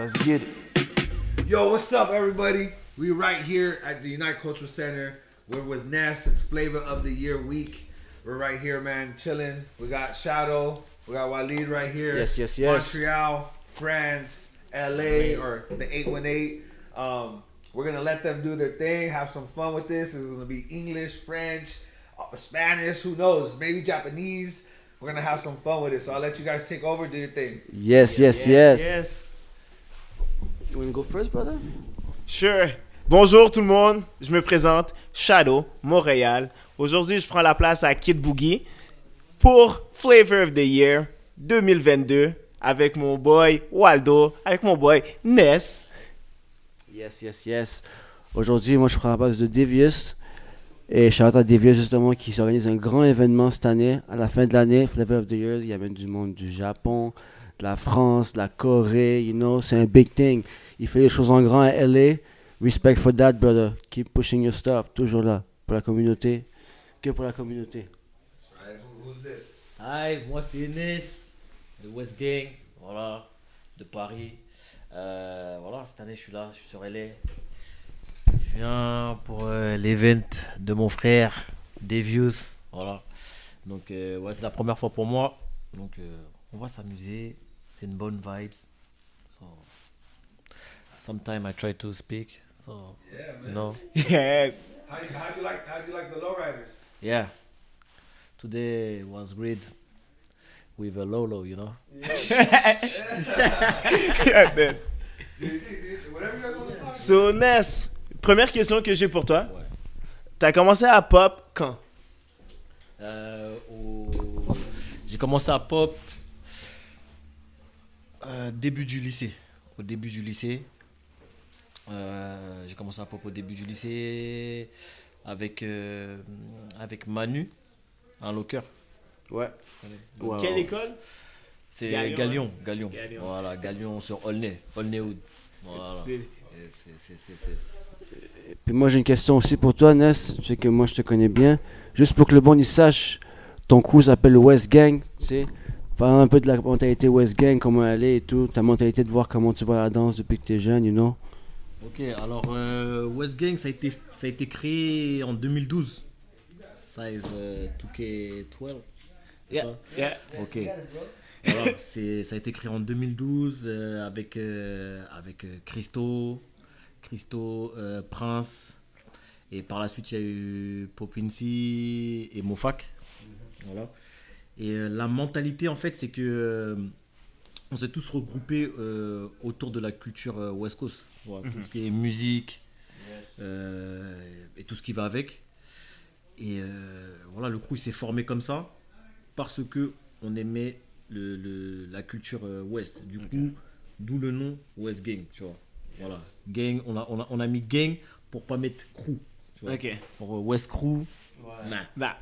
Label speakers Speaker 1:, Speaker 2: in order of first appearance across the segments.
Speaker 1: Let's get it.
Speaker 2: Yo, what's up, everybody? We right here at the Unite Cultural Center. We're with Ness. It's Flavor of the Year week. We're right here, man, chilling. We got Shadow. We got Waleed right here.
Speaker 3: Yes.
Speaker 2: Montreal, France, LA, or the 818. We're gonna let them do their thing, have some fun with this. It's gonna be English, French, Spanish, who knows, maybe Japanese. We're gonna have some fun with it. So I'll let you guys take over, do your thing.
Speaker 3: Yes. You want to go first, brother?
Speaker 1: Sure. Bonjour tout le monde, je me présente, Shadow, Montréal. Aujourd'hui, je prends la place à Kid Boogie pour Flavor of the Year 2022 avec mon boy Waldo, avec mon boy Ness.
Speaker 3: Yes. Aujourd'hui, moi, je prends la place de Devious. Et shout out à Devious, justement, qui s'organise un grand événement cette année. À la fin de l'année, Flavor of the Year, il y a même du monde du Japon, de la France, de la Corée, you know, c'est un big thing. Il fait les choses en grand à LA. Respect for that, brother. Keep pushing your stuff. Toujours là, pour la communauté. Que pour la communauté.
Speaker 2: Right. Who's this?
Speaker 4: Hi, moi c'est Enes, de West Gang, voilà, de Paris. Voilà, cette année je suis là, je suis sur LA. Je viens pour l'event de mon frère, Devious, voilà. Donc ouais, c'est la première fois pour moi, donc on va s'amuser, c'est une bonne vibes. So, sometimes I try to speak, so,
Speaker 2: Yeah, man.
Speaker 4: you know.
Speaker 1: Yes.
Speaker 2: How'd you like the lowriders?
Speaker 4: Yeah, today was great with a Lolo, you know.
Speaker 1: Yeah, man.
Speaker 2: Whatever you guys want to talk about.
Speaker 1: So, Ness, première question que j'ai pour toi.
Speaker 4: Ouais.
Speaker 1: T'as commencé à pop quand?
Speaker 4: J'ai commencé à pop début du lycée. Au début du lycée. J'ai commencé à pop au début du lycée avec Manu, un locker.
Speaker 3: Ouais. Wow.
Speaker 1: Quelle école?
Speaker 4: C'est
Speaker 1: Galion,
Speaker 4: Galion.
Speaker 1: Galion.
Speaker 4: Voilà, Galion sur Aulnay-Wood. Voilà.
Speaker 1: C'est-
Speaker 3: Puis moi, j'ai une question aussi pour toi, Ness. Tu sais que moi, je te connais bien. Juste pour que le monde y sache, ton crew s'appelle West Gang, tu sais. Parle un peu de la mentalité West Gang, comment elle est et tout. Ta mentalité de voir comment tu vois la danse depuis que t'es jeune, you know.
Speaker 4: Ok, alors West Gang, ça a été créé en 2012. Size 2K12. C'est
Speaker 1: Yeah,
Speaker 4: ça?
Speaker 1: yeah.
Speaker 4: Ok. Voilà, ça a été créé en 2012 avec Christo, Prince. Et par la suite, il y a eu Popinci et Mofak. Voilà. Et la mentalité, en fait, c'est que on s'est tous regroupés autour de la culture West Coast. Voilà, tout ce qui est musique et tout ce qui va avec. Et voilà, le crew il s'est formé comme ça parce que on aimait la culture West. Du coup, d'où le nom West Gang, tu vois. Voilà, gang, on a mis gang pour pas mettre crew. Tu vois.
Speaker 1: Ok.
Speaker 4: Pour West Crew, nah.
Speaker 1: Bah.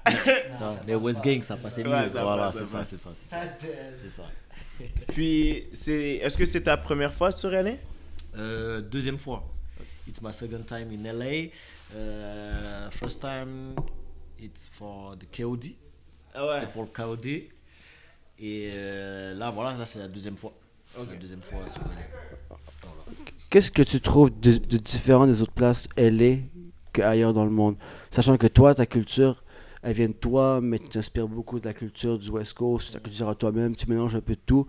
Speaker 4: Non, mais West Gang, ça passait mieux.
Speaker 1: Ouais, ça
Speaker 4: voilà,
Speaker 1: passe,
Speaker 4: c'est
Speaker 1: ça
Speaker 4: ça,
Speaker 1: passe.
Speaker 4: c'est ça.
Speaker 1: Puis, est-ce que c'est ta première fois sur LA?
Speaker 4: Deuxième fois. It's my second time in LA. First time, it's for the KOD.
Speaker 1: Ah ouais.
Speaker 4: C'était pour le KOD. Et là, voilà, ça c'est la deuxième fois. C'est la deuxième fois sur LA.
Speaker 3: Qu'est-ce que tu trouves de différent des autres places LA qu'ailleurs dans le monde? Sachant que toi, ta culture, elle vient de toi, mais tu t'inspires beaucoup de la culture du West Coast, ta culture à toi-même, tu mélanges un peu de tout.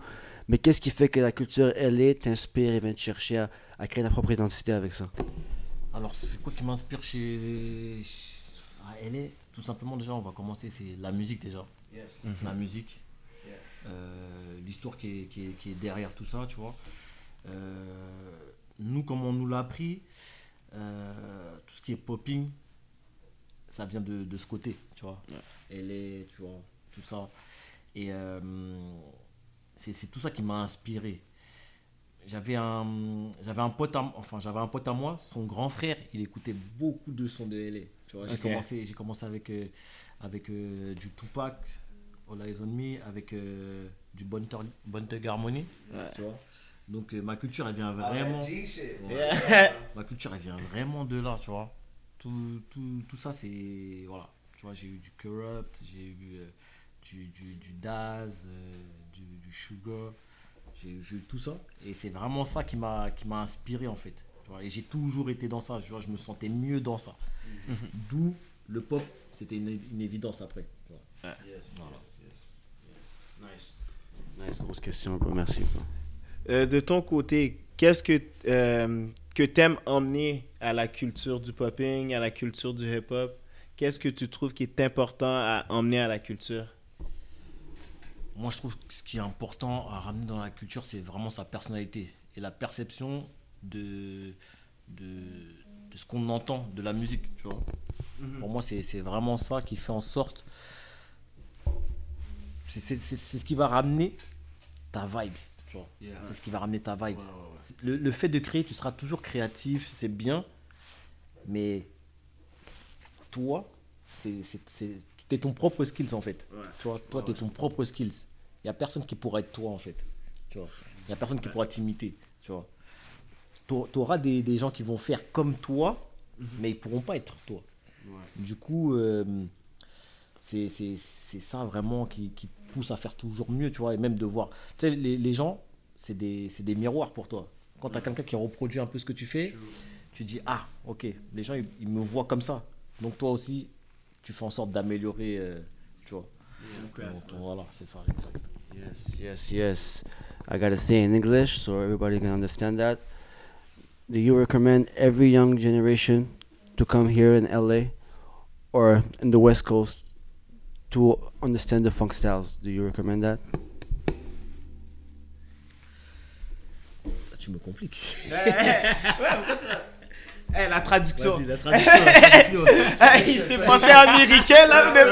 Speaker 3: Mais qu'est-ce qui fait que la culture LA t'inspire et vient te chercher à créer ta propre identité avec ça?
Speaker 4: Alors, c'est quoi qui m'inspire à LA? Tout simplement, déjà, on va commencer, c'est la musique déjà. La musique. L'histoire qui est derrière tout ça, tu vois. Nous, comme on nous l'a appris, tout ce qui est popping, ça vient de ce côté, tu vois. LA, tu vois, tout ça. Et c'est tout ça qui m'a inspiré. J'avais un pote à moi, son grand frère, il écoutait beaucoup de sons de LA. Tu vois, j'ai commencé avec du Tupac, All Eyes on Me, avec du Bonne Thug Harmony, tu vois. Donc ma culture elle vient vraiment ma culture elle vient vraiment de là, tu vois. Tout ça c'est voilà, tu vois, j'ai eu du Corrupt, j'ai eu du Daz, du Sugar, J'ai eu tout ça. Et c'est vraiment ça qui m'a inspiré, en fait. Tu vois, et j'ai toujours été dans ça. Tu vois, je me sentais mieux dans ça. D'où le pop, c'était une évidence après. Tu vois. Voilà.
Speaker 3: Nice, grosse question, bro. Merci, bro.
Speaker 1: De ton côté, qu'est-ce que t'aimes emmener à la culture du popping, à la culture du hip-hop? Qu'est-ce que tu trouves qui est important à emmener à la culture?
Speaker 4: Moi, je trouve que ce qui est important à ramener dans la culture, c'est vraiment sa personnalité et la perception de ce qu'on entend de la musique, tu vois. Pour moi, c'est vraiment ça qui fait en sorte... C'est ce qui va ramener ta vibe, tu vois. C'est ce qui va ramener ta vibe. Le fait de créer, tu seras toujours créatif, c'est bien, mais toi, t'es ton propre skills en fait. Tu vois, toi, t'es ton propre skills. Il n'y a personne qui pourra être toi en fait. Tu vois. Il n'y a personne qui pourra t'imiter. Tu vois. Tu auras des gens qui vont faire comme toi, mais ils ne pourront pas être toi. Du coup, c'est ça vraiment qui te pousse à faire toujours mieux, tu vois, et même de voir. Tu sais, les gens, c'est des miroirs pour toi. Quand tu as quelqu'un qui reproduit un peu ce que tu fais, tu dis, ah, ok, les gens, ils me voient comme ça. Donc toi aussi, tu fais en sorte d'améliorer, tu vois. Donc, voilà, c'est ça, exact.
Speaker 3: Yes. I gotta say in English so everybody can understand that. Do you recommend every young generation to come here in LA or in the West Coast to understand the funk styles? Do you recommend that?
Speaker 4: Là, tu me compliques.
Speaker 1: La traduction.
Speaker 4: Vas-y, la traduction.
Speaker 1: Il s'est pensé américain là.
Speaker 2: That's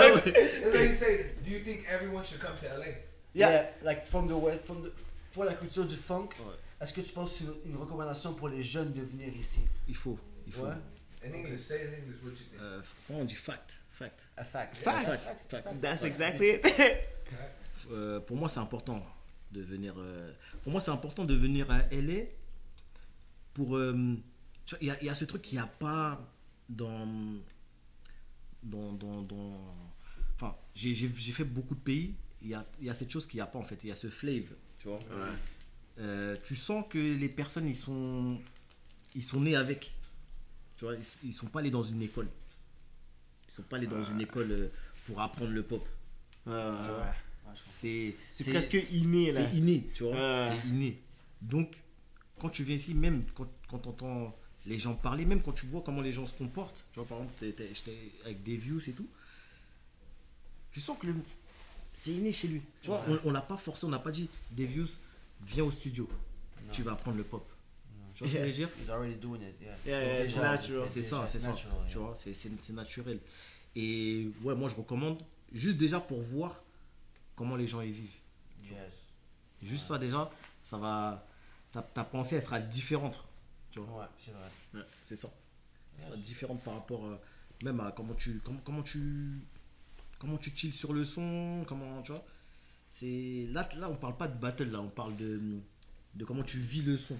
Speaker 2: what you say. Do you think everyone should come to LA?
Speaker 3: Yeah, like from the West, pour la culture du funk. Est-ce que tu penses que c'est une recommandation pour les jeunes de venir ici?
Speaker 4: Il faut.
Speaker 3: Ouais.
Speaker 2: In English, say in English what you think.
Speaker 4: Comment on dit fact?
Speaker 3: A fact.
Speaker 1: Facts. That's exactly it.
Speaker 4: Pour moi, c'est important de venir. Pour moi, c'est important de venir à LA pour. Il y a ce truc qu'il n'y a pas dans. Enfin, j'ai fait beaucoup de pays. Il y a cette chose qu'il n'y a pas en fait. Il y a ce flavor, tu vois. Tu sens que les personnes ils sont nés avec. Tu vois, ils sont pas allés dans une école. Ils sont pas allés dans une école pour apprendre le pop. Tu vois. C'est
Speaker 1: presque inné là.
Speaker 4: C'est inné, tu vois. C'est inné. Donc, quand tu viens ici, même quand tu entends les gens parler, même quand tu vois comment les gens se comportent, tu vois, par exemple, j'étais avec des views et tout, tu sens que c'est inné chez lui. Tu vois, on l'a pas forcé, on n'a pas dit des views, viens au studio, tu vas apprendre le pop. Tu vois ce que je veux dire?
Speaker 3: He's already doing it,
Speaker 1: Yeah, it's natural.
Speaker 4: C'est ça. Tu vois, c'est naturel. Et ouais, moi je recommande juste déjà pour voir comment les gens y vivent.
Speaker 3: Yes.
Speaker 4: Juste ça déjà, ça va. Ta pensée elle sera différente. Tu vois.
Speaker 3: Ouais, c'est vrai.
Speaker 4: Ouais, c'est ça. Elle sera différente par rapport même à comment tu chill sur le son, comment tu vois. C'est là on parle pas de battle là, on parle de comment tu vis le son,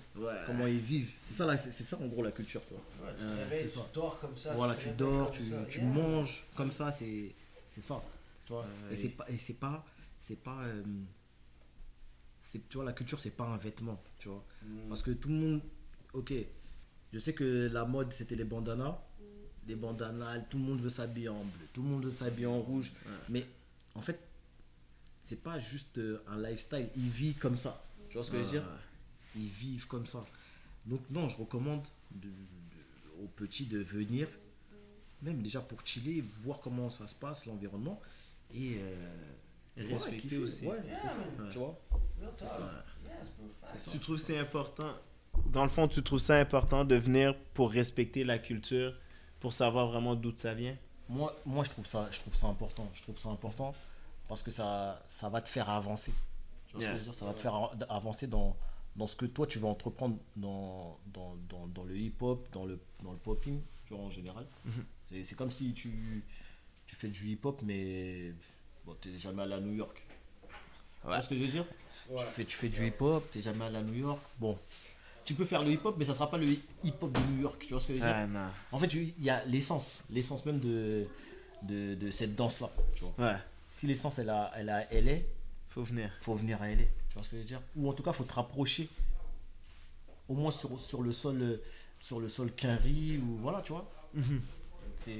Speaker 4: comment ils vivent. C'est ça là, c'est ça en gros la culture, tu vois.
Speaker 3: Tu te réveilles, tu dors comme ça.
Speaker 4: Voilà, tu dors, tu manges comme ça, c'est ça. Tu vois. Et tu vois, la culture c'est pas un vêtement, tu vois. Parce que tout le monde, ok, je sais que la mode c'était les bandanas, tout le monde veut s'habiller en bleu, tout le monde veut s'habiller en rouge, mais en fait c'est pas juste un lifestyle, ils vivent comme ça. Tu vois ce que je veux dire? Ils vivent comme ça. Donc non, je recommande aux petits de venir, même déjà pour chiller, voir comment ça se passe, l'environnement, et
Speaker 1: respecter
Speaker 4: kiffer
Speaker 1: aussi.
Speaker 4: Ouais, c'est ça, tu vois. C'est ça.
Speaker 1: Tu trouves c'est important, dans le fond, tu trouves ça important de venir pour respecter la culture, pour savoir vraiment d'où ça vient?
Speaker 4: Moi je trouve ça important. Je trouve ça important parce que ça va te faire avancer. Tu vois ce que je veux dire? Ça va te faire avancer dans ce que toi tu veux entreprendre dans le hip-hop, dans le popping, tu vois, en général. C'est comme si tu fais du hip-hop, mais bon, tu n'es jamais allé à New York. Tu vois ce que je veux dire? Tu fais du hip-hop, tu n'es jamais allé à New York. Bon, tu peux faire le hip-hop, mais ça ne sera pas le hip-hop de New York. Tu vois ce que je veux dire?
Speaker 1: Non.
Speaker 4: En fait, il y a l'essence même de cette danse-là. Tu vois.
Speaker 1: Ouais.
Speaker 4: Si l'essence elle est,
Speaker 1: Faut venir.
Speaker 4: faut venir à LA. Tu vois ce que je veux dire? Ou en tout cas, faut te rapprocher au moins sur le sol quinri ou voilà, tu vois. C'est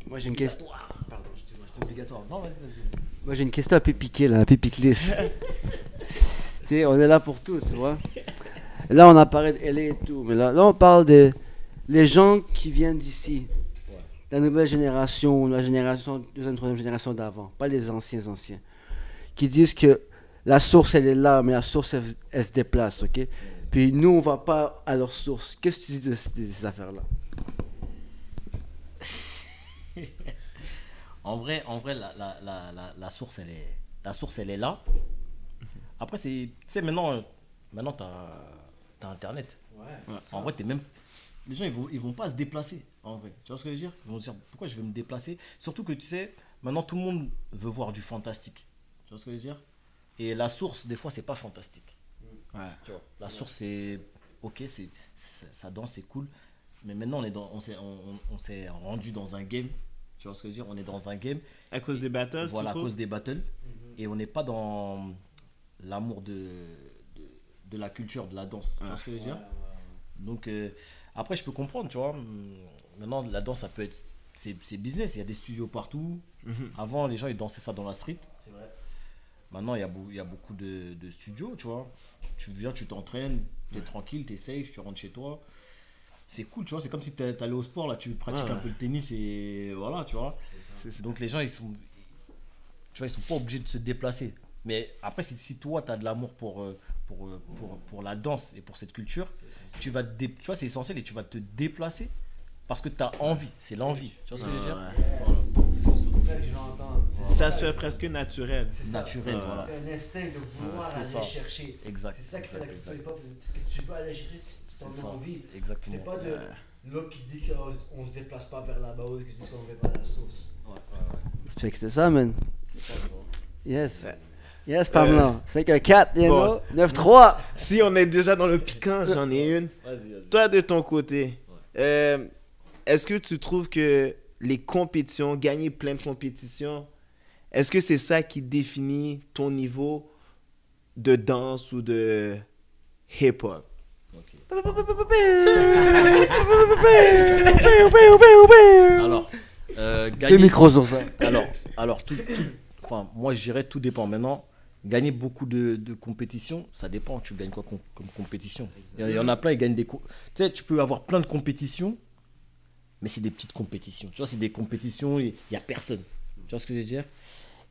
Speaker 3: Moi j'ai une question.
Speaker 4: obligatoire. Pardon, je obligatoire. Non, vas-y.
Speaker 3: Moi j'ai une question un peu piquée là, un peu piclisse. Tu sais, on est là pour tout, tu vois. Là on a parlé de LA et tout, mais là on parle de les gens qui viennent d'ici.
Speaker 4: Ouais.
Speaker 3: La nouvelle génération, la génération, deuxième, troisième génération d'avant, pas les anciens, qui disent que la source elle est là, mais la source elle se déplace, ok? Puis nous on va pas à leur source. Qu'est-ce que tu dis de ces affaires-là?
Speaker 4: En vrai, la source, elle est là. Après, tu sais, maintenant t'as Internet. En vrai, les gens, ils vont pas se déplacer, en vrai. Tu vois ce que je veux dire? Ils vont se dire, pourquoi je vais me déplacer? Surtout que, tu sais, maintenant, tout le monde veut voir du fantastique. Tu vois ce que je veux dire? Et la source, des fois, c'est pas fantastique.
Speaker 1: Ouais.
Speaker 4: Tu vois, la source, c'est... Ok, ça danse, c'est cool. Mais maintenant, on s'est rendu dans un game. Tu vois ce que je veux dire? On est dans un game.
Speaker 1: À cause des battles,
Speaker 4: Voilà, à
Speaker 1: tu
Speaker 4: cause des battles. Et on n'est pas dans l'amour de la culture, de la danse. Tu vois ce que je veux dire? Donc, après, je peux comprendre, tu vois. Maintenant, la danse, ça peut être... C'est business, il y a des studios partout. Avant, les gens, ils dansaient ça dans la street.
Speaker 3: C'est vrai.
Speaker 4: Maintenant, il y a beaucoup de studios, tu vois. Tu viens, tu t'entraînes, tu es tranquille, tu es safe, tu rentres chez toi. C'est cool, tu vois. C'est comme si tu allais au sport, là, tu pratiques un peu le tennis et voilà, tu vois. Donc, les gens, ils sont pas obligés de se déplacer. Mais après, si toi, tu as de l'amour pour la danse et pour cette culture, tu vois, c'est essentiel et tu vas te déplacer parce que tu as envie. C'est l'envie. Tu vois ce que je veux dire?
Speaker 3: C'est ça que je l'entends.
Speaker 1: Ça se fait presque naturel.
Speaker 4: Naturel, voilà.
Speaker 3: C'est un instinct de vouloir
Speaker 4: C'est
Speaker 3: aller
Speaker 4: ça.
Speaker 3: chercher.
Speaker 4: Exact.
Speaker 3: C'est ça qui fait la culture
Speaker 4: exact.
Speaker 3: hip-hop, parce que tu veux aller chercher ton
Speaker 4: C'est ça.
Speaker 3: envie.
Speaker 4: Exactement.
Speaker 3: C'est pas de l'autre qui dit qu'on se déplace pas vers la base, qui dit qu'on va pas à la source. Fait que c'est ça, man.
Speaker 4: C'est ça, tu vois.
Speaker 3: Yes. Yes, Pamela. 5-4, you know. 9-3.
Speaker 1: Si on est déjà dans le piquant, j'en ai une.
Speaker 4: Vas-y.
Speaker 1: Toi, de ton côté, est-ce que tu trouves que les compétitions, gagner plein de compétitions, est-ce que c'est ça qui définit ton niveau de danse ou de hip-hop?
Speaker 4: Ok. Alors,
Speaker 3: Deux
Speaker 4: gagner...
Speaker 3: micros sur ça.
Speaker 4: Alors enfin, moi je dirais tout dépend. Maintenant, gagner beaucoup de compétitions, ça dépend. Tu gagnes quoi comme compétition? Il y en a plein, ils gagnent des... Tu sais, tu peux avoir plein de compétitions, mais c'est des petites compétitions. Tu vois, c'est des compétitions, il n'y a personne. Tu vois ce que je veux dire?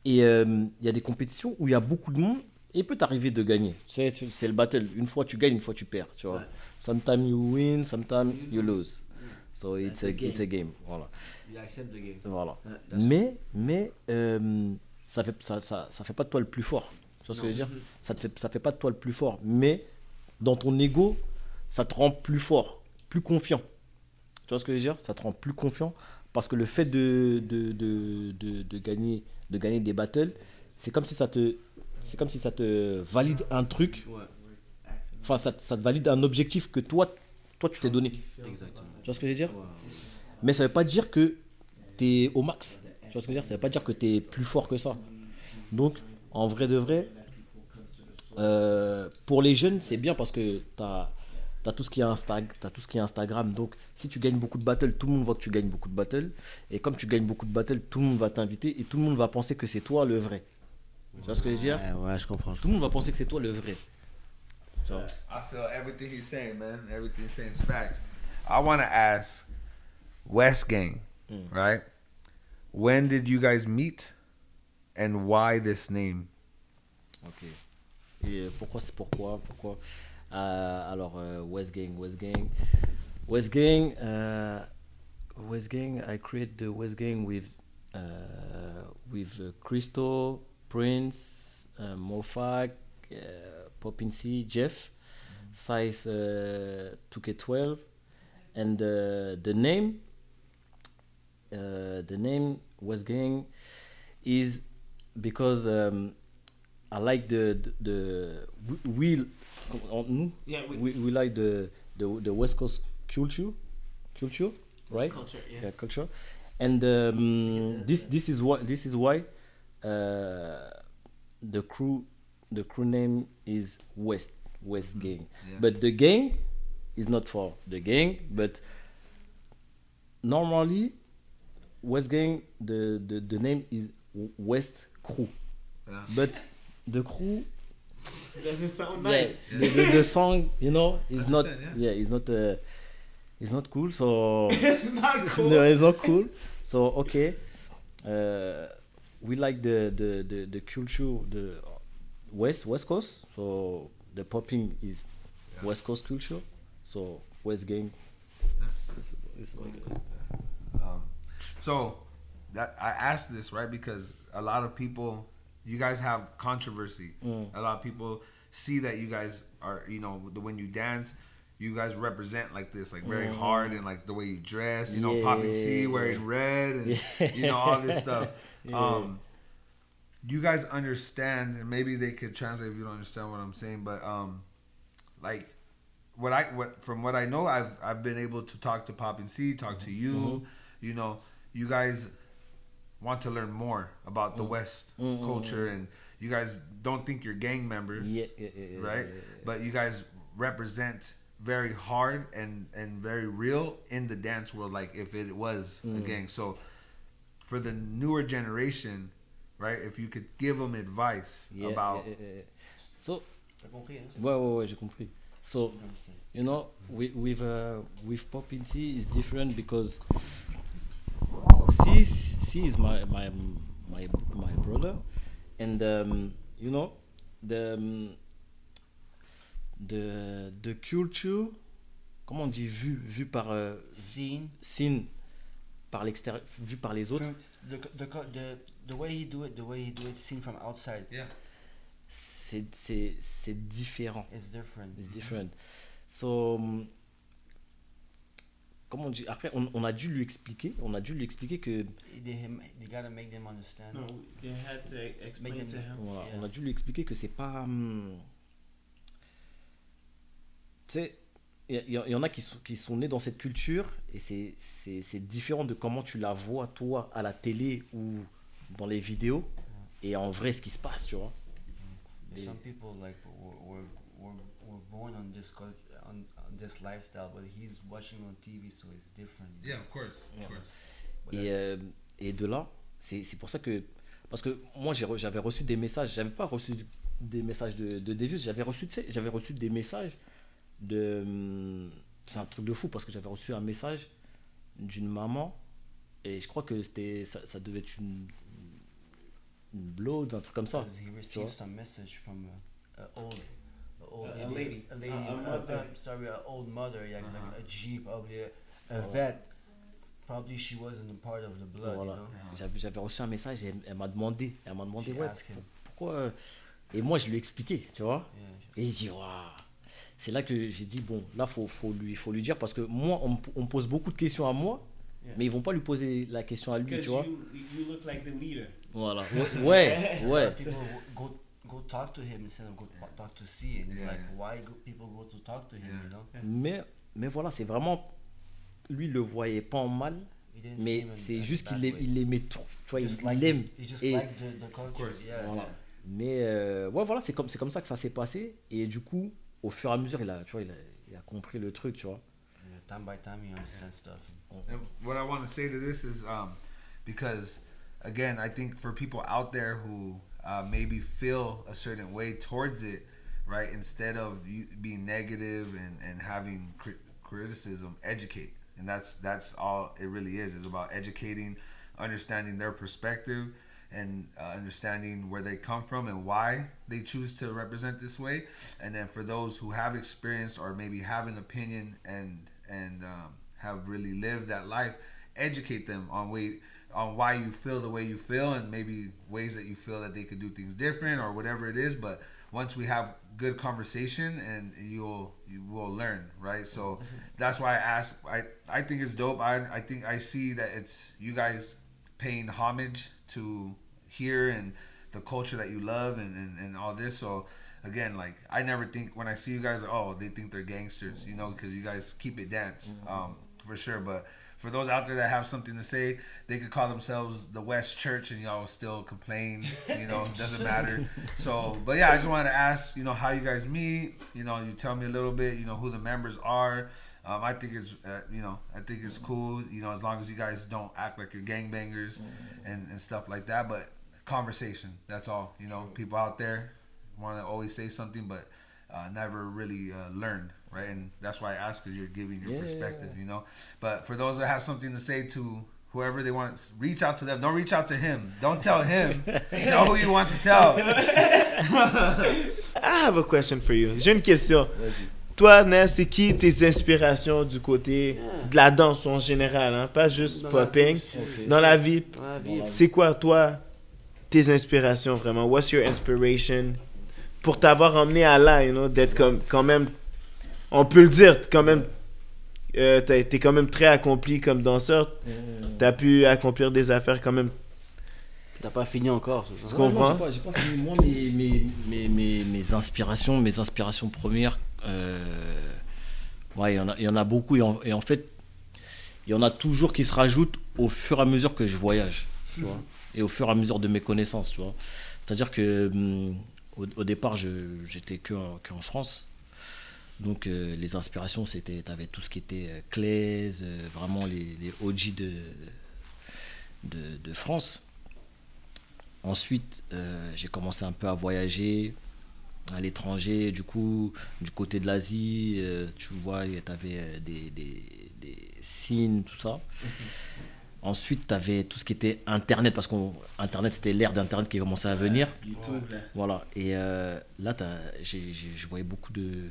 Speaker 4: Et il y a des compétitions où il y a beaucoup de monde et il peut t'arriver de gagner. Tu sais, c'est le battle. Une fois tu gagnes, une fois tu perds. Tu vois. Sometimes you win, sometimes you lose. So it's a game. Voilà.
Speaker 3: You accept the game.
Speaker 4: Voilà. Mais ça fait pas de toi le plus fort. Tu vois ce que je veux dire? Ça fait pas de toi le plus fort. Mais dans ton ego, ça te rend plus fort, plus confiant. Tu vois ce que je veux dire? Ça te rend plus confiant parce que le fait de gagner des battles, c'est comme si ça te valide un truc. Enfin, ça te valide un objectif que toi tu t'es donné.
Speaker 3: Exactement.
Speaker 4: Tu vois ce que je veux dire? Mais ça veut pas dire que tu es au max. Tu vois ce que je veux dire? Ça veut pas dire que tu es plus fort que ça. Donc, en vrai de vrai, pour les jeunes, c'est bien parce que t'as tout ce qui est Instagram. Donc, si tu gagnes beaucoup de battles, tout le monde voit que tu gagnes beaucoup de battles. Et comme tu gagnes beaucoup de battles, tout le monde va t'inviter et tout le monde va penser que c'est toi le vrai. Tu vois ce que je veux dire?
Speaker 3: Ouais, je comprends.
Speaker 4: Tout le monde va penser que c'est toi le vrai.
Speaker 2: I feel everything he's saying, man. Everything he's saying is facts. I want to ask West Gang, right? When did you guys meet and why this name?
Speaker 4: Ok. Et pourquoi alors West Gang, I create the West Gang with Christo, Prince, Mofak, Popin C, Jeff, size 2K12, and the name West Gang is because I like we like the West Coast culture, right?
Speaker 1: Culture, yeah.
Speaker 4: Yeah, culture, and this is why the crew the crew name is West Gang.
Speaker 2: Yeah.
Speaker 4: But the gang is not for the gang, but normally West Gang, the name is West Crew.
Speaker 2: Yeah.
Speaker 4: But the crew,
Speaker 1: Doesn't sound
Speaker 4: yeah,
Speaker 1: nice.
Speaker 4: the song, you know, is not,
Speaker 2: understand,
Speaker 4: yeah, it's not cool. So
Speaker 1: It's not cool.
Speaker 4: no, it's not cool. So okay, we like the culture, the West Coast. So the popping is West Coast culture. So West Gang. Is
Speaker 2: So that I asked this right because a lot of people, you guys have controversy. A lot of people see that you guys are, you know, when you dance, you guys represent like this, like very hard, and like the way you dress, you know, Poppin' C wearing red, and you know, all this stuff. You guys understand, and maybe they could translate if you don't understand what I'm saying, but like from what I know, I've been able to talk to Poppin' C, talk to you. You know, you guys want to learn more about the West culture, and you guys don't think you're gang members, right? But you guys represent very hard and very real in the dance world, like if it was a gang. So for the newer generation, right, if you could give them advice about
Speaker 4: So
Speaker 3: T'as compris, hein?
Speaker 4: ouais, j'ai compris. So you know, with Poppin' C is different because C is my brother, and you know, the culture, comment on dit, vu par scene par l'extérieur, vu par les autres.
Speaker 3: From the way he do it seen from outside.
Speaker 2: yeah.
Speaker 4: C'est différent.
Speaker 3: It's different.
Speaker 4: It's different. So, comment on dit, après, on a dû lui expliquer que,
Speaker 3: They gotta make them understand.
Speaker 1: No, they had to explain
Speaker 3: Make
Speaker 1: to
Speaker 3: them-
Speaker 1: him.
Speaker 4: voilà,
Speaker 3: Yeah.
Speaker 4: on a dû lui expliquer que c'est pas, tu sais, il y en a qui sont nés dans cette culture et c'est différent de comment tu la vois toi à la télé ou dans les vidéos et en vrai ce qui se passe, tu vois.
Speaker 3: Some people like were born on this culture, on this lifestyle, but he's watching on TV, so it's different. you
Speaker 2: Yeah,
Speaker 3: know?
Speaker 2: of course. Of course.
Speaker 4: Et de là, c'est pour ça que, parce que moi j'avais reçu des messages, j'avais pas reçu des messages de Devious, j'avais reçu des messages de, c'est un truc de fou parce que j'avais reçu un message d'une maman et je crois que ça devait être une blood, un truc comme ça.
Speaker 3: Because he
Speaker 4: tu vois.
Speaker 3: received some message from a old
Speaker 1: A lady. A mother.
Speaker 3: Sorry, an old mother, yeah, like a Jeep, probably a vet. Probably she wasn't a part of the blood,
Speaker 4: Voilà.
Speaker 3: you know.
Speaker 4: J'avais reçu un message et elle m'a demandé
Speaker 3: She
Speaker 4: ouais,
Speaker 3: asked him.
Speaker 4: pourquoi et moi je lui ai expliqué, tu vois.
Speaker 3: Yeah.
Speaker 4: Et il dit waouh. C'est là que j'ai dit bon, là faut lui dire parce que moi on me pose beaucoup de questions à moi,
Speaker 1: Yeah.
Speaker 4: mais ils vont pas lui poser la question à lui,
Speaker 1: Because
Speaker 4: tu vois.
Speaker 1: you look like the leader.
Speaker 4: Voilà. Ouais.
Speaker 3: People go talk to him instead of go talk to C, and it's
Speaker 2: Yeah.
Speaker 3: like why people go to talk to him,
Speaker 2: Yeah.
Speaker 3: you know?
Speaker 4: Mais voilà, c'est vraiment lui il le voyait pas en mal,
Speaker 3: He didn't see
Speaker 4: mais
Speaker 3: him in
Speaker 4: c'est
Speaker 3: a
Speaker 4: juste
Speaker 3: bad
Speaker 4: qu'il
Speaker 3: way.
Speaker 4: l'aimait trop, tu vois,
Speaker 3: Just
Speaker 4: il
Speaker 3: like
Speaker 4: l'aime.
Speaker 3: He just
Speaker 4: Et-
Speaker 3: liked the culture.
Speaker 2: course.
Speaker 3: Yeah.
Speaker 4: Voilà. Mais ouais, voilà, c'est comme ça que ça s'est passé. Et du coup, au fur et à mesure, il a compris le truc, tu vois.
Speaker 3: Yeah, time by time, he understands stuff.
Speaker 2: And what I want to say to this is because, again, I think for people out there who maybe feel a certain way towards it, right, instead of you being negative and having criticism, educate. And that's all it really is about educating, understanding their perspective, and understanding where they come from and why they choose to represent this way. And then for those who have experienced or maybe have an opinion and have really lived that life, educate them on why you feel the way you feel and maybe ways that you feel that they could do things different or whatever it is. But once we have good conversation, and you will learn, right? So that's why I asked. I think it's dope. I think I see that it's you guys paying homage to here and the culture that you love and all this. So again, like I never think when I see you guys, oh, they think they're gangsters, you know, because you guys keep it dance, for sure. But for those out there that have something to say, they could call themselves the West Church and y'all will still complain. You know, doesn't matter. So, but yeah, I just wanted to ask, you know, how you guys meet. You know, you tell me a little bit, you know, who the members are. I think it's, you know, I think it's cool, you know, as long as you guys don't act like you're gangbangers and stuff like that. But conversation, that's all. You know, people out there want to always say something, but never really learn, right? And that's why I ask, because you're giving your perspective, you know. But for those that have something to say to whoever they want, reach out to them. Don't reach out to him. Don't tell him. Tell who you want to tell.
Speaker 1: I have a question for you. J'ai une question. Toi, Ness, c'est qui tes inspirations du côté de la danse en général, hein? Pas juste
Speaker 3: Dans
Speaker 1: popping, dans la vie. C'est quoi, toi, tes inspirations vraiment? What's your inspiration pour t'avoir emmené à là, you know, d'être comme, quand même, on peut le dire, quand même, t'es quand même très accompli comme danseur. T'as pu accomplir des affaires quand même.
Speaker 3: T'as pas fini encore, c'est
Speaker 1: Tu
Speaker 3: ça?
Speaker 1: comprends?
Speaker 4: Non, j'ai pas fini. Moi, mes inspirations premières, ouais, il y en a beaucoup. Et en fait, il y en a toujours qui se rajoutent au fur et à mesure que je voyage, tu vois, et au fur et à mesure de mes connaissances, tu vois. C'est-à-dire que au départ, j'étais que en France. Donc, les inspirations, t'avais tout ce qui était Claise, vraiment les OG de France. Ensuite, j'ai commencé un peu à voyager à l'étranger, du coup, du côté de l'Asie, tu vois, tu avais des signes, tout ça. Ensuite, tu avais tout ce qui était Internet, parce qu'Internet, c'était l'ère d'Internet qui commençait à venir. Voilà. Et là, je voyais beaucoup de...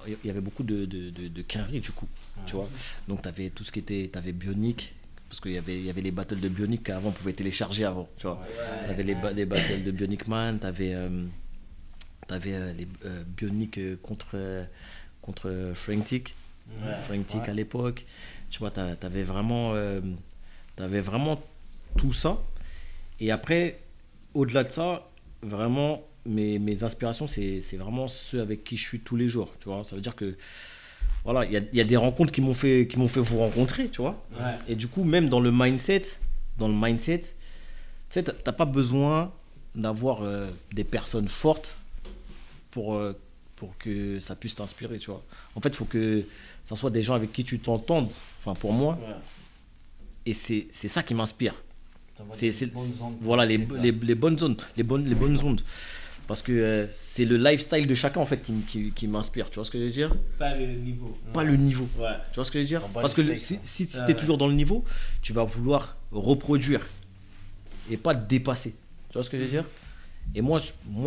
Speaker 4: Il y avait beaucoup de quinri, du coup, tu vois. Donc, tu avais tout ce qui était... Tu avais Bionic, parce qu'il y avait les battles de Bionic qu'avant on pouvait télécharger avant, tu vois. Tu avais les battles de Bionic Man, tu avais les Bionic contre Frank Tick à l'époque, tu vois. Tu avais vraiment tout ça. Et après, au-delà de ça, vraiment mes inspirations, c'est vraiment ceux avec qui je suis tous les jours, tu vois. Ça veut dire que voilà, il y a des rencontres qui m'ont fait vous rencontrer, tu vois. Et du coup, même dans le mindset, tu sais, t'as pas besoin d'avoir des personnes fortes pour que ça puisse t'inspirer, tu vois. En fait, il faut que ça soit des gens avec qui tu t'entendes, enfin pour moi. Et c'est ça qui m'inspire. Voilà, les bonnes zones, les bonnes ondes. Parce que c'est le lifestyle de chacun en fait qui m'inspire, tu vois ce que je veux dire?
Speaker 1: Pas le niveau.
Speaker 4: Pas le niveau.
Speaker 1: Ouais.
Speaker 4: Tu vois ce que je veux dire? Parce que si tu es toujours dans le niveau, tu vas vouloir reproduire et pas te dépasser. Tu vois ce que je veux dire? Et moi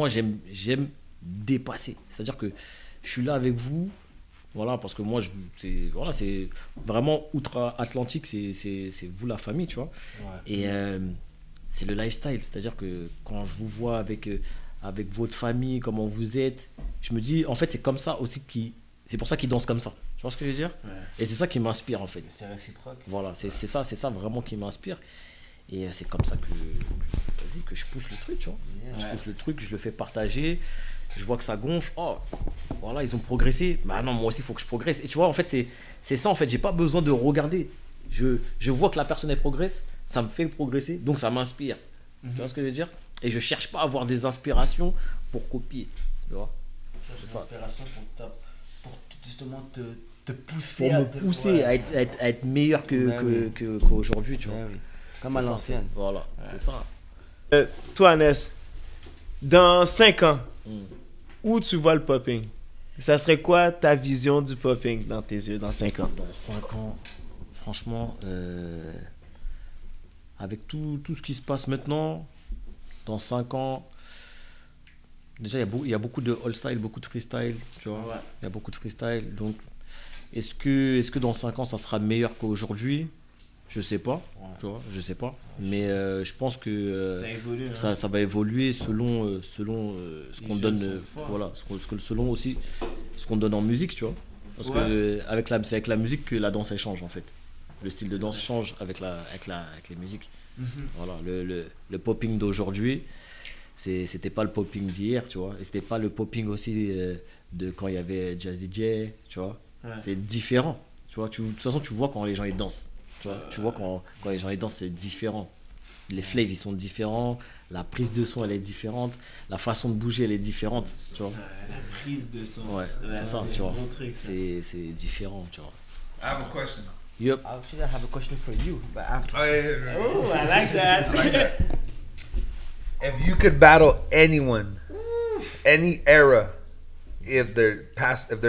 Speaker 4: j'aime dépasser. C'est-à-dire que je suis là avec vous, voilà, parce que moi c'est vraiment outre-Atlantique, c'est vous la famille, tu vois. Et c'est le lifestyle. C'est-à-dire que quand je vous vois avec votre famille, comment vous êtes, je me dis, en fait, c'est comme ça aussi c'est pour ça qu'ils dansent comme ça. Tu vois ce que je veux dire? Et c'est ça qui m'inspire, en fait.
Speaker 3: C'est réciproque.
Speaker 4: Voilà, c'est ça vraiment qui m'inspire. Et c'est comme ça que je pousse le truc, tu vois. Je pousse le truc, je le fais partager, je vois que ça gonfle. Oh, voilà, ils ont progressé. Bah non, moi aussi, il faut que je progresse. Et tu vois, en fait, c'est ça, en fait. J'ai pas besoin de regarder. Je vois que la personne, elle progresse, ça me fait progresser, donc ça m'inspire. Tu vois ce que je veux dire? Et je cherche pas à avoir des inspirations pour copier, tu vois.
Speaker 3: C'est ça. Inspiration pour justement te pousser,
Speaker 4: à être meilleur qu'aujourd'hui, tu vois.
Speaker 3: Comme à l'ancienne.
Speaker 4: Voilà, c'est ça.
Speaker 1: Toi, Ness, dans 5 ans, où tu vois le popping? Ça serait quoi ta vision du popping dans tes yeux dans 5 ans?
Speaker 4: Dans 5 ans, franchement, avec tout ce qui se passe maintenant, dans 5 ans, déjà il y a beaucoup de old style, beaucoup de freestyle, tu vois. Il y a beaucoup de freestyle. Donc, est-ce que dans 5 ans ça sera meilleur qu'aujourd'hui? Je sais pas, tu vois, je sais pas. Mais je pense que
Speaker 1: ça évolue,
Speaker 4: ça va évoluer selon ce qu'on donne, voilà, selon aussi ce qu'on donne en musique, tu vois. Parce que c'est avec la musique que la danse elle change en fait. Le style de danse change avec les musiques. Voilà, le popping d'aujourd'hui, c'était pas le popping d'hier, tu vois. Et c'était pas le popping aussi de quand il y avait Jazzy J, tu vois. C'est différent, tu vois. De toute façon, tu vois quand les gens ils dansent. Tu vois quand les gens ils dansent, c'est différent. Les flaves, ils sont différents. La prise de son, elle est différente. La façon de bouger, elle est différente. Tu vois.
Speaker 1: La prise de son.
Speaker 4: Ouais, c'est ça, tu vois.
Speaker 1: Un bon truc, ça.
Speaker 4: C'est différent, tu vois.
Speaker 2: I have a question.
Speaker 4: Yup.
Speaker 3: Actually, I have a question for you, but after.
Speaker 2: Oh, yeah.
Speaker 1: Oh, I like that.
Speaker 2: I like that. If you could battle anyone, any era, if they're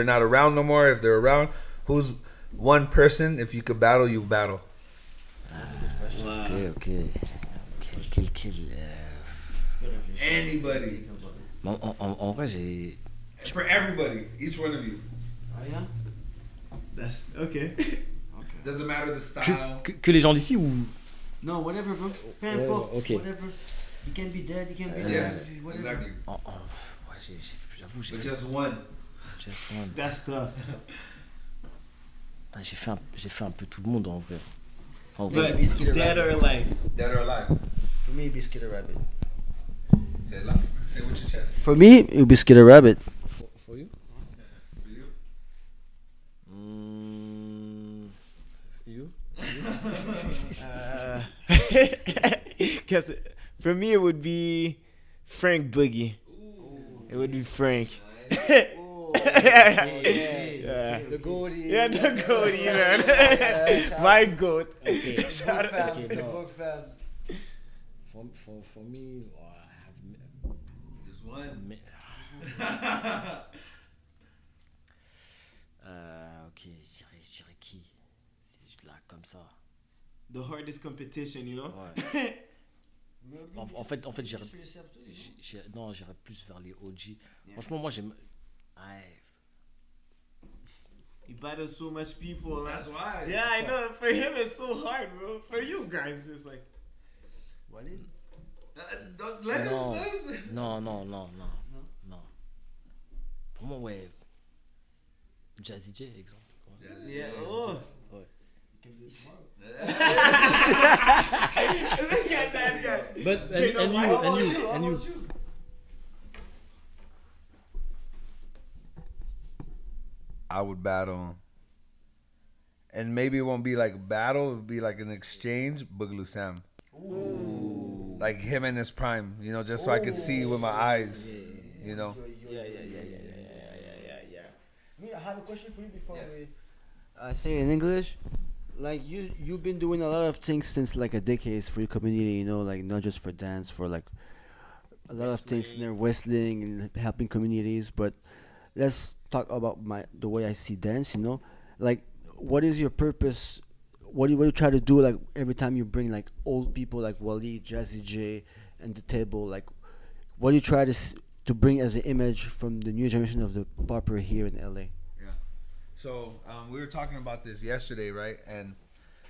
Speaker 2: not around no more, if they're around, who's one person? If you could battle, you battle.
Speaker 1: Wow.
Speaker 4: Ok. Quel.
Speaker 2: Anybody.
Speaker 4: En vrai, j'ai.
Speaker 2: For everybody, each one of you.
Speaker 1: Oh, yeah? That's okay.
Speaker 2: Doesn't matter the style.
Speaker 4: Que les gens d'ici ou.
Speaker 3: No, whatever, bro. Peu
Speaker 4: Ouais,
Speaker 3: importe.
Speaker 4: ok.
Speaker 3: Whatever. You can be dead, you can be
Speaker 2: Yes,
Speaker 3: dead. Whatever.
Speaker 2: exactly.
Speaker 4: Ouais, j'avoue, j'ai.
Speaker 2: But just one.
Speaker 4: Just one.
Speaker 1: That's tough.
Speaker 4: J'ai fait un peu tout le monde en vrai. En
Speaker 3: Yeah,
Speaker 4: vrai.
Speaker 1: But
Speaker 3: Biscuit or
Speaker 1: dead
Speaker 3: rabbit.
Speaker 1: or alive?
Speaker 2: Dead or alive.
Speaker 3: For me, it'd be Skid or Rabbit.
Speaker 2: Say it loud. Say it with your chest.
Speaker 3: For me, it would be Skid or Rabbit.
Speaker 4: For you?
Speaker 2: For you?
Speaker 4: You?
Speaker 1: Because for me, it would be Frank Boogie. It would be Frank. Yeah.
Speaker 3: The goatee.
Speaker 1: Yeah, the goatee, man. My goat. Shout out.
Speaker 4: Okay, no.
Speaker 3: book fans.
Speaker 4: For me, I have.
Speaker 2: Just one.
Speaker 4: Ok, je dirais qui? Là, comme ça.
Speaker 1: The hardest competition, you know?
Speaker 4: Ouais. En fait, non, j'irais plus vers les OG. Franchement, moi, j'aime. Ouais.
Speaker 1: He battles so much people.
Speaker 2: That's why.
Speaker 1: Yeah, I know. For him, it's so hard, bro. For you guys, it's like.
Speaker 2: Don't let
Speaker 4: Non.
Speaker 2: him.
Speaker 4: Non. Pour moi, ouais. Jazzy J, exemple. Ouais.
Speaker 1: Yeah. Oh.
Speaker 4: Ouais.
Speaker 1: Look at that guy.
Speaker 4: But, and you.
Speaker 2: I would battle, and maybe it won't be like battle. It would be like an exchange. Boogaloo Sam, like him in his prime, you know, just so I could see with my eyes, you know.
Speaker 1: Yeah.
Speaker 3: Me, I have a question for you before
Speaker 2: Yes.
Speaker 3: we say in English. Like you've been doing a lot of things since like a decade for your community, you know, like not just for dance, for like a lot of things in there, wrestling and helping communities. But let's talk about the way I see dance, you know, like what is your purpose? What do you try to do like every time you bring like old people like Wally, Jazzy J, and the table? Like, what do you try to bring as an image from the new generation of the popper here in LA?
Speaker 2: So we were talking about this yesterday, right? And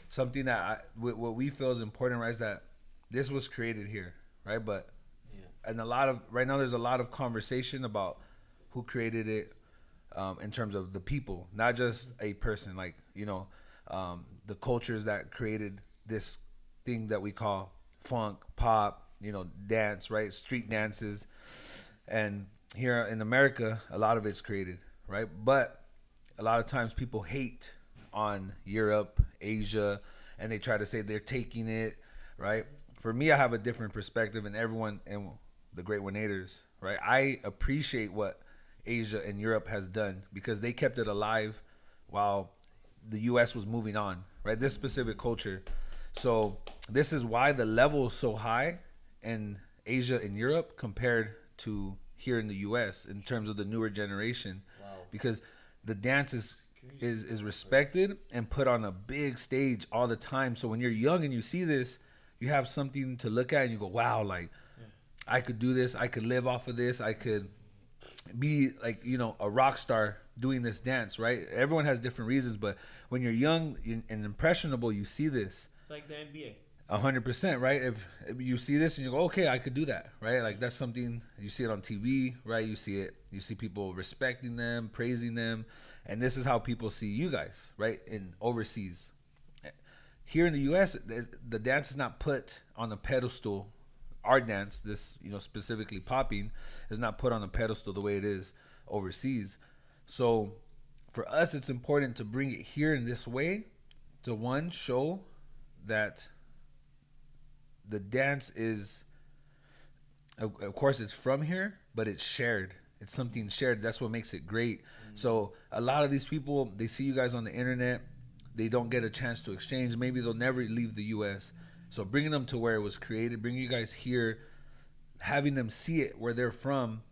Speaker 2: something that what we feel is important, right, is that this was created here, right? But and right now there's a lot of conversation about who created it in terms of the people, not just a person, like, you know, the cultures that created this thing that we call funk, pop, you know, dance, right? Street dances. And here in America, a lot of it's created, right? But a lot of times people hate on Europe, Asia, and they try to say they're taking it, right? For me, I have a different perspective, and everyone and the Great One-Eighters, right? I appreciate what Asia and Europe has done because they kept it alive while the U.S. was moving on, right? This specific culture. So this is why the level is so high in Asia and Europe compared to here in the U.S. in terms of the newer generation, because the dance is respected and put on a big stage all the time. So when you're young and you see this, you have something to look at and you go, wow, like I could do this. I could live off of this. I could be like, you know, a rock star doing this dance, right? Everyone has different reasons, but when you're young and impressionable, you see this.
Speaker 1: It's like the NBA.
Speaker 2: 100%, right? If you see this and you go, okay, I could do that, right? Like that's something you see it on TV, right? You see people respecting them, praising them, and this is how people see you guys, right? In overseas, here in the U.S., the dance is not put on a pedestal. Our dance, this, you know, specifically popping, is not put on a pedestal the way it is overseas. So for us, it's important to bring it here in this way to, one, show that the dance is, of course, it's from here, but it's shared. It's something shared. That's what makes it great. So a lot of these people, they see you guys on the internet. They don't get a chance to exchange. Maybe they'll never leave the U.S. So bringing them to where it was created, bringing you guys here, having them see it where they're from,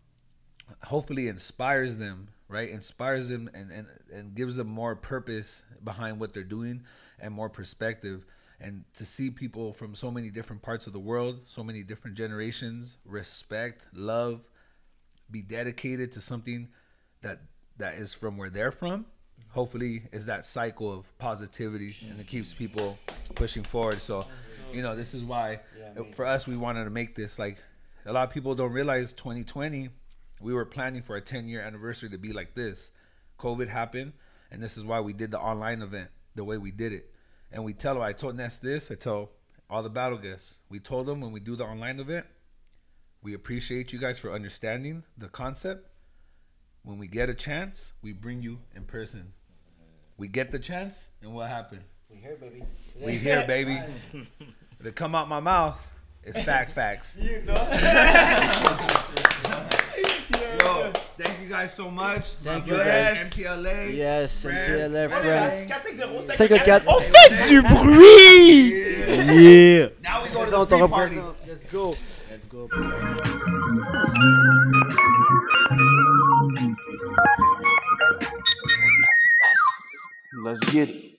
Speaker 2: hopefully inspires them, right? Inspires them and gives them more purpose behind what they're doing and more perspective. And to see people from so many different parts of the world, so many different generations, respect, love, be dedicated to something that is from where they're from, hopefully is that cycle of positivity, and it keeps people pushing forward. So, you know, this is why for us, we wanted to make this, like, a lot of people don't realize 2020, we were planning for a 10-year anniversary to be like this. COVID happened, and this is why we did the online event the way we did it. And we tell them, I told Ness this, I tell all the battle guests, we told them when we do the online event, we appreciate you guys for understanding the concept. When we get a chance, we bring you in person. We get the chance, and what happened?
Speaker 3: We here, baby.
Speaker 2: We here, baby. If it come out my mouth, it's facts. You know. Yo, thank you guys so much.
Speaker 3: Thank you guys.
Speaker 2: MTLA.
Speaker 3: Yes, MTLA
Speaker 1: Friends.
Speaker 3: friends.
Speaker 1: 54.
Speaker 3: On
Speaker 1: fait du bruit!
Speaker 4: Yeah.
Speaker 2: Now we go to the pre-party.
Speaker 3: Let's go.
Speaker 4: Let's go.
Speaker 5: Let's get it.